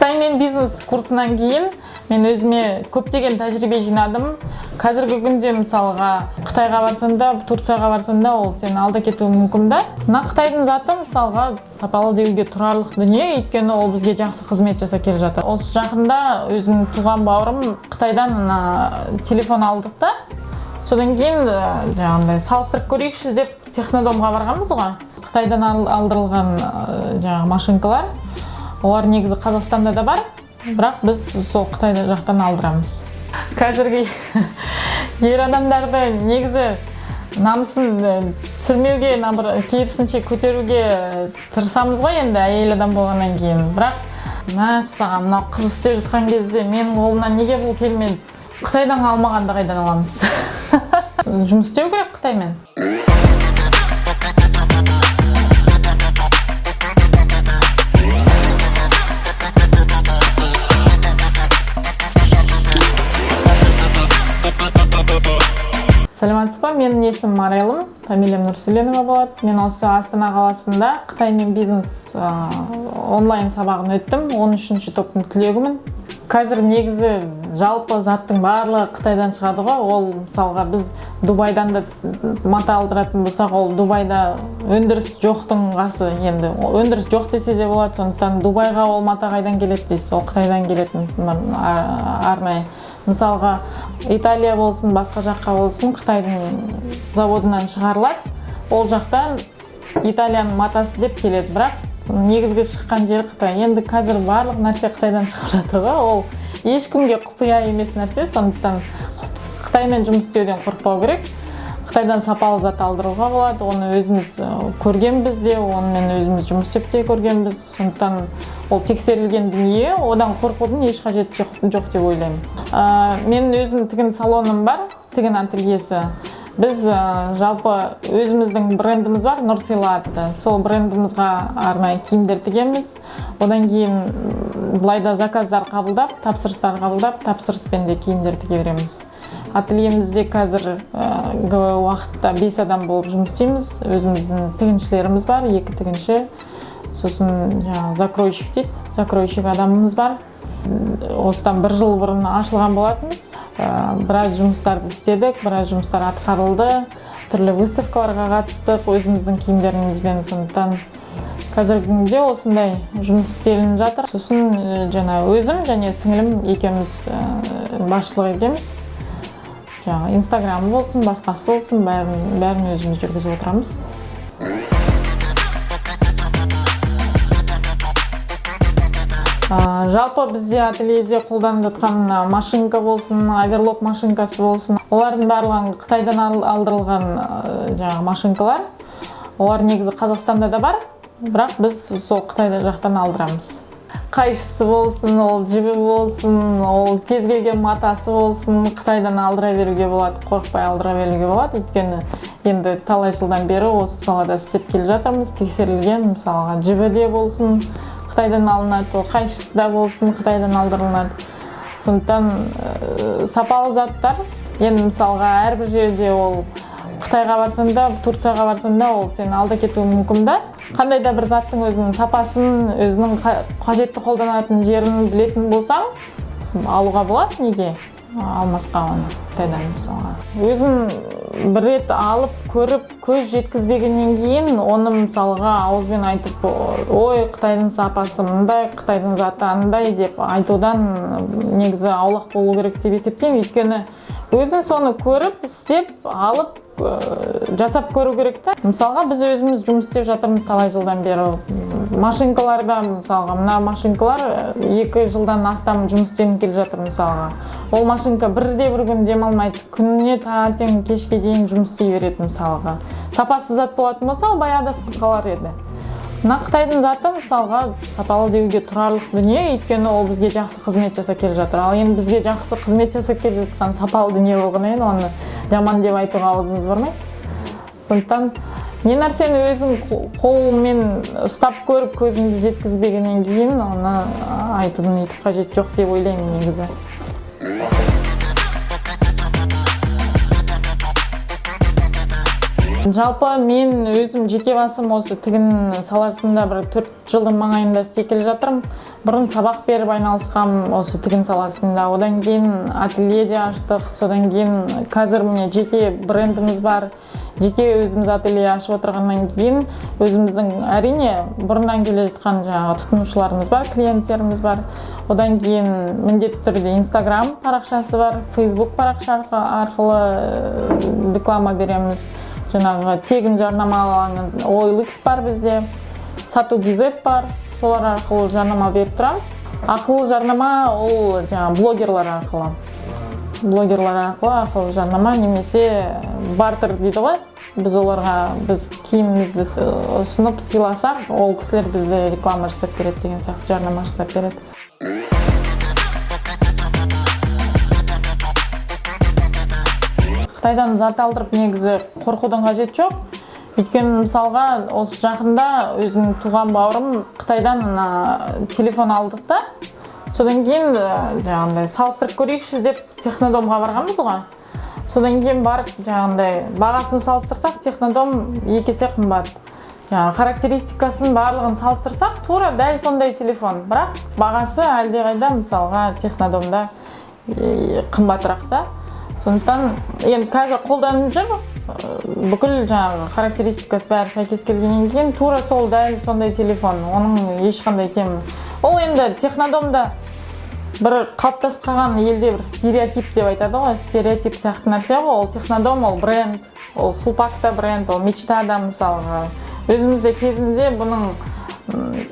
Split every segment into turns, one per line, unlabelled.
Қытаймен бизнес курсынан кейін мен өзіме көптеген тәжірибе жинадым. Қазіргі күнде мысалға Қытайға барсаң да, Турцияға барсаң да, ол сені алда кетуі мүмкін да. Мына Қытайдың заты мысалға сапалы деуге тұрарлық дүние, өйткені ол бізге жақсы қызмет жасап келе жатыр. Осы жақында өзімнің туған бауырым Қытайдан телефон алдық та, содан кейін жаңағындай салыстырып көрейікші деп Технодомға барғанбыз ғой. Қытайдан алдырылған жаңағы машинкалар, олар негізі Қазақстанда да бар, бірақ біз сол Қытай жақтан алдырамыз. Қазіргі ер адамдарды негізі намысын түсірмеуге, керісінше көтеруге тырысамыз ғой енді әйел адам болғаннан кейін. Бірақ мәссаған мынау қыз істеп жатқан кезде менің қолымнан неге бұл келмеді? Қытайдан алмағанды қайдан аламыз? Жұмыс істеу керек Қытаймен. Саламатсыз ба, менің есімім Марайлым, фамилиям Нұрсүленова болады. Мен осы Астана қаласында Қытаймен бизнес онлайн сабағын өттім. 13-ші топтың түлегімін. Қазір негізі жалпы заттың барлығы Қытайдан шығады ғой. Ол мысалға біз Дубайдан да мата алдыратын болсақ, ол Дубайда өндіріс жоқтың қасы, енді өндіріс жоқ десе де болады. Сондықтан Дубайға ол мата қайдан келеді дейсіз, ол Қытайдан келетін арнайы. Мысалға Италия болсын, басқа жаққа болсын, Қытайдың заводынан шығарылады. Ол жақтан Италияның матасы деп келеді, бірақ негізгі шыққан жері Қытай. Енді қазір барлық нәрсе Қытайдан шығып жатыр ғой. Ол ешкімге құпия емес нәрсе, сондықтан Қытаймен жұмыс істеуден қорықпау керек. Қытайдан сапалы зат алдыруға болады. Оны өзіміз көргенбіз де, онымен өзіміз жұмыс істеп те көргенбіз. Сондықтан ол тексерілген дүние, одан қорқудың еш қажеті жоқ деп ойлаймын. Менің өзім тігін салоным бар, тігін ательесі. Біз жалпы өзіміздің брендіміз бар, Нұрсила атты. Сол брендімізға арнайы киімдер тігеміз. Одан кейін былайда заказдар қабылдап, тапсырыстар қабылдап, тапсырыспен де киімдер тіге береміз. Ательемізде қазір уақытта 5 адам болып жұмыс істейміз. Өзіміздің тігіншілеріміз бар, 2 тігінші. Сосын закройщик дейді, закройщик адамымыз бар. Осыдан 1 жыл бұрын ашылған болатынбыз. Біраз жұмыстарды істедік, біраз жұмыстар атқарылды. Түрлі выставкаларға қатыстық өзіміздің киімдерімізбен. Сондықтан қазіргі күнде осындай жұмыс істелініп жатыр. Сосын өзім және сіңілім екеуміз басшылық етеміз. Инстаграмы болсын, басқасы болсын, бәрін өзіміз жүргізіп отырамыз. Жалпы бізде ательеде қолданып жатқан машинка болсын, оверлок машинкасы болсын, олардың барлығы Қытайдан алдырылған машинкалар. Олар негізі Қазақстанда да бар, бірақ біз сол Қытай жақтан алдырамыз. Қайшысы болсын, ол жібі болсын, ол кез келген матасы болсын, Қытайдан алдыра беруге болады, қорықпай алдыра беруге болады. Өйткені енді талай жылдан бері осы салада істеп келе жатырмыз, тексерілген, мысалға жібі де болсын, Қытайдан алынады, қайшысы да болсын, Қытайдан алдырылады. Сондықтан сапалы заттар, енді мысалға әрбір жерде ол Қытайға барсаң да, Турцияға барсаң да, ол сені алда кетуі мүмкін да. Қандай да бір заттың өзінің сапасын, өзінің қажетті қолданатын жерін білетін болсаң, алуға болады, неге алмасқа оны Қытайдан мысалға. Өзін бір рет алып, көріп, көз жеткізбегеннен кейін, оны мысалға ауызбен айтып, ой, Қытайдың сапасы мындай, Қытайдың заты андай деп айтудан негізі аулақ болу керек деп есептеймін. Өйткені өзін соны көріп, істеп, алып, жасап көру керек та. Мысалға біз өзіміз жұмыс істеп жатырмыз талай жылдан бері. Машинкаларда, мысалға, мына машинкалар 2 жылдан астам жұмыс істеп келе жатыр мысалға. Ол машинка бір күн демалмайды, күніне таңертең кешке дейін жұмыс істей береді мысалға. Сапасыз зат болатын болса, баяғыда қалар еді. Мына Қытайдың заты мысалға сапалы деуге тұрарлық дүние, өйткені ол бізге жақсы қызмет жасап келе жатыр. Ал енді бізге жақсы қызмет жасап келе жатқан сапалы дүние болғаннан кейін оны жаман деп айтуға аузымыз бармайды. Сондықтан не нәрсені өзің қолмен ұстап көріп, көзіңді жеткізбегеннен кейін оны айтудың өйтіп қажеті жоқ деп ойлаймын негізі. Жалпы мен өзім жеке басым осы тігін саласында бір 4 жылдың маңайында істеп келе жатырмын. Бұрын сабақ беріп айналысқам осы тігін саласында. Одан кейін ателье де аштық. Содан кейін қазір міне жеке брендіміз бар. Жеке өзіміз ателье ашып отырғаннан кейін өзіміздің әрине бұрыннан келе жатқан жаңағы тұтынушыларымыз бар, клиенттеріміз бар. Одан кейін міндетті түрде Instagram парақшасы бар, Facebook парақша арқылы реклама береміз. Жаңағы тегін жарнамалаған OLX бар бізде, Сату.kz бар. Солар арқылы жарнама беріп тұрамыз. Ақылы жарнама ол жаңағы блогерлар арқылы. Ақылы жарнама немесе бартер дейді ғой. Біз киімімізді ұсынып сыйласақ, ол кісілер бізді реклама жасап береді деген сияқты жарнама жасап береді. Қытайдан зат алдырып негізі қорқудың қажеті жоқ. Өйткені мысалға осы жақында өзім туған бауырым Қытайдан телефон алдық та, содан кейін жаңағындай салыстырып көрейікші деп Технодомға барғанбыз ғой. Содан кейін барып жаңағындай бағасын салыстырсақ, Технодом 2 есе қымбат. Характеристикасын барлығын салыстырсақ, тура дәл сондай телефон, бірақ бағасы әлдеқайда мысалға Технодомда қымбатырақ та. Сондықтан енді қазір қолданып жүр. Бүкіл жаңағы характеристикасы бәрі сәйкес келгеннен кейін тура сол дәл сондай телефон, оның ешқандай кемі. Ол енді Технодомда бір қалыптасып қалған елде бір стереотип деп айтады ғой, стереотип сияқты нәрсе ғой. Ол Технодом, ол бренд, ол Сулпакта бренд, ол Мечтада мысалға. Өзімізде кезінде бұның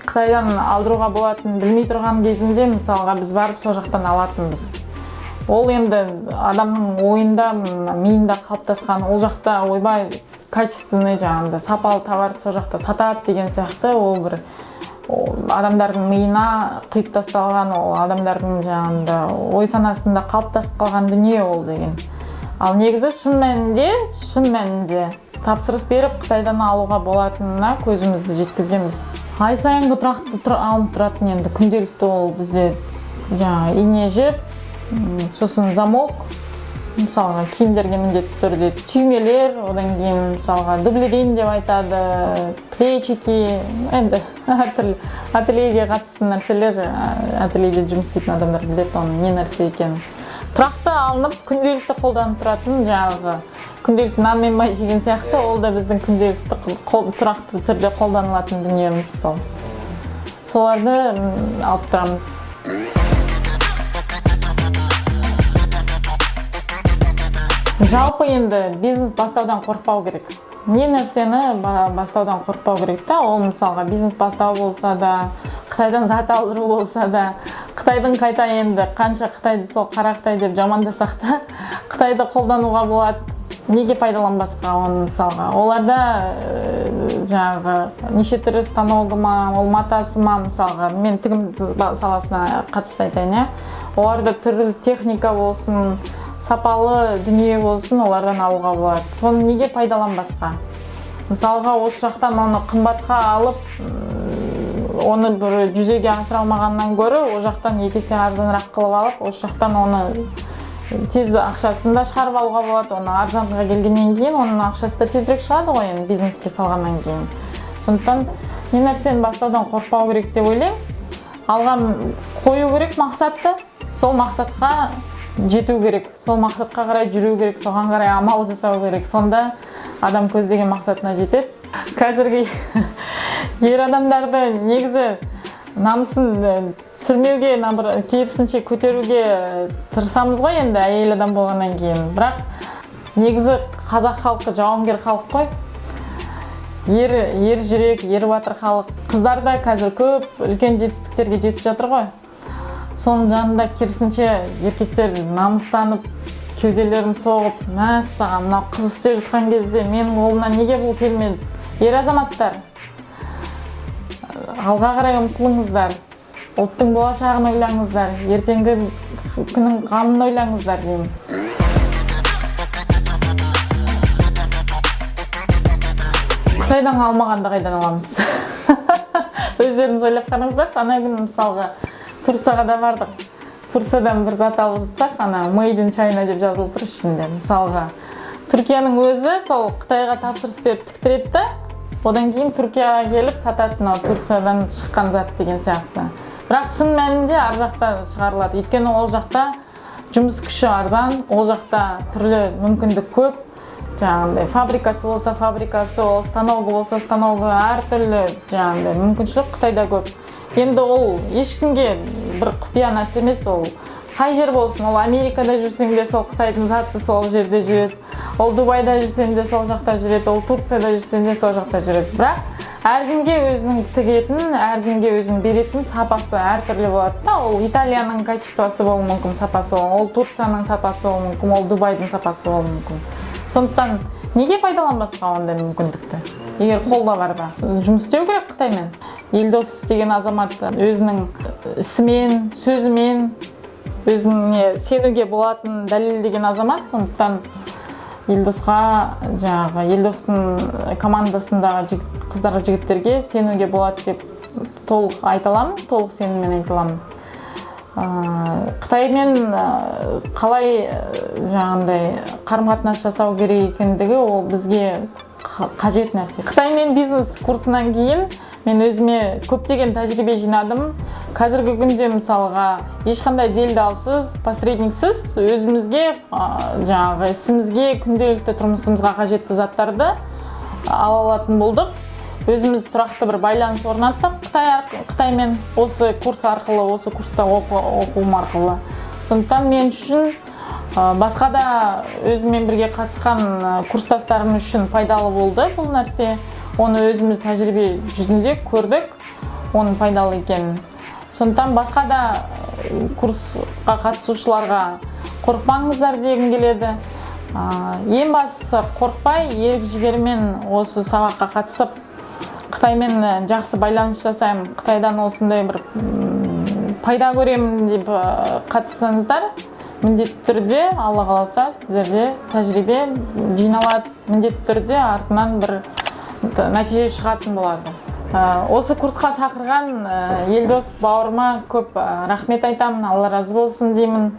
Қытайдан алдыруға болатынын білмей тұрған кезінде мысалға біз барып сол жақтан алатынбыз. Ол енді адамның ойында, миында қалыптасқан, ол жақта ойбай качественный жаңағындай сапалы товар сол жақта сатады деген сияқты, ол бір адамдардың миына құйып тасталған, ол адамдардың жаңағында ой санасында қалыптасып қалған дүние ол деген. Ал негізі шын мәнінде тапсырыс беріп Қытайдан алуға болатынына көзімізді жеткізгенбіз. Ай сайынғы тұрақты алынып тұратын енді күнделікті ол бізде жаңағы ине жіп, сосын замок, мысалға киімдерге міндетті түрде түймелер, одан кейін мысалға дублерин деп айтады, плечики, енді әртүрлі ательеге қатысты нәрселер, ательеде жұмыс істейтін адамдар біледі оның не нәрсе екенін. Тұрақты алынып, күнделікті қолданып тұратын жаңағы күнделікті нан мен май жеген сияқты, ол да біздің күнделікті тұрақты түрде қолданылатын дүниеміз сол. Соларды алып тұрамыз. Жалпы енді бизнес бастаудан қорықпау керек. Не нәрсені бастаудан қорықпау керек та, ол мысалға бизнес бастау болса да, Қытайдан зат алдыру болса да, Қытайдың қайта енді қанша Қытайды сол қара Қытай деп жамандасақ та, Қытайды қолдануға болады. Неге пайдаланбасқа оны мысалға? Оларда жаңағы неше түрлі станогы ма, ол матасы ма мысалға, мен тігін саласына қатысты айтайын, оларда түрлі техника болсын, сапалы дүние болсын, олардан алуға болады. Соны неге пайдаланбасқа? Мысалға осы жақтан оны қымбатқа алып, оны бір жүзеге асыра алмағаннан гөрі, о жақтан 2 есе арзанырақ қылып алып, осы жақтан оны тез ақшасында шығарып алуға болады. Оны арзанға келгеннен кейін, оның ақшасы да тезірек шығады ғой, енді бизнеске салғаннан кейін. Сондықтан не нәрсені бастаудан қорықпау керек деп ойлаймын. Алған қою керек мақсатты, сол мақсатқа жету керек, сол мақсатқа қарай жүру керек, соған қарай амал жасау керек. Сонда адам көздеген мақсатына жетеді. Қазіргі ер адамдарды негізі намысын түсірмеуге, керісінше көтеруге тырысамыз ғой енді әйел адам болғаннан кейін. Бірақ негізі қазақ халқы жауынгер халық қой. Ер жүрек, ер батыр халық. Қыздар да қазір көп үлкен жетістіктерге жетіп жатыр ғой. Соның жанында керісінше еркектер намыстанып, кеуделерін соғып, мәссаған, мынау қыз істеп жатқан кезде менің қолымнан неге бұл келмеді? Ер азаматтар, алға қарай ұмтылыңыздар, ұлттың болашағын ойлаңыздар, ертеңгі күннің қамын ойлаңыздар деймін. Қытайдан алмағанды қайдан аламыз? Өздеріңіз ойлап қараңыздаршы, ана күні мысалға Турцияға да бардық. Турциядан бір зат алып жатсақ, ана Made in China деп жазылып тұр ішінде. Мысалға Түркияның өзі сол Қытайға тапсырыс беріп тіктіреді да, одан кейін Түркияға келіп сататын, Турциядан шыққан зат деген сияқты. Бірақ шын мәнінде ар жақта шығарылады. Өйткені ол жақта жұмыс күші арзан, ол жақта түрлі мүмкіндік көп. Жаңағыдай фабрикасы болса фабрикасы, ол станогы болса станогы, әртүрлі жаңағыдай мүмкіншілік Қытайда көп. Енді ол ешкімге бір құпия нәрсе емес, ол қай жер болсын, ол Америкада жүрсең де сол Қытайдың заты сол жерде жүреді, ол Дубайда жүрсең де сол жақта жүреді, ол Турцияда жүрсең де сол жақта жүреді. Бірақ әркімге өзінің тігетін, әркімге өзінің беретін сапасы әртүрлі болады да. Ол Италияның качествосы болуы мүмкін, сапасы, ол Турцияның сапасы болуы мүмкін, ол Дубайдың сапасы болуы мүмкін. Сондықтан неге пайдаланбасқа ондай мүмкіндікті? Егер қолда барда жұмыс істеу керек Қытаймен. Елдос деген азамат өзінің ісімен, сөзімен, өзіне сенуге болатын дәлелдеген азамат. Сондықтан Елдосқа, жаңағы Елдостың командасындағы қыздар жігіттерге сенуге болады деп толық айта аламын, толық сеніммен айта аламын. Қытаймен қалай жаңағындай қарым-қатынас жасау керек екендігі ол бізге қажет нәрсе. Қытаймен бизнес курсынан кейін мен өзіме көптеген тәжірибе жинадым. Қазіргі күнде мысалға ешқандай делдалсыз, посредниксіз өзімізге жаңағы ісімізге, күнделікті тұрмысымызға қажетті заттарды ала алатын болдық. Өзіміз тұрақты бір байланыс орнаттық Қытаймен осы курс арқылы, осы курста оқуым арқылы. Сондықтан мен үшін басқа да өзіммен бірге қатысқан курстастарым үшін пайдалы болды бұл нәрсе. Оны өзіміз тәжірибе жүзінде көрдік, оның пайдалы екенін. Сондықтан басқа да курсқа қатысушыларға қорықпаңыздар дегім келеді. Ең бастысы қорықпай, ерік-жігермен осы сабаққа қатысып, Қытаймен жақсы байланыс жасаймын, Қытайдан осындай бір пайда көремін деп қатыссаңыздар, міндетті түрде, Алла қаласа, сіздерде тәжірибе жиналады, міндетті түрде артынан бір нәтиже шығатын болады. Осы курсқа шақырған Елдос бауырыма көп рахмет айтамын, Алла разы болсын деймін.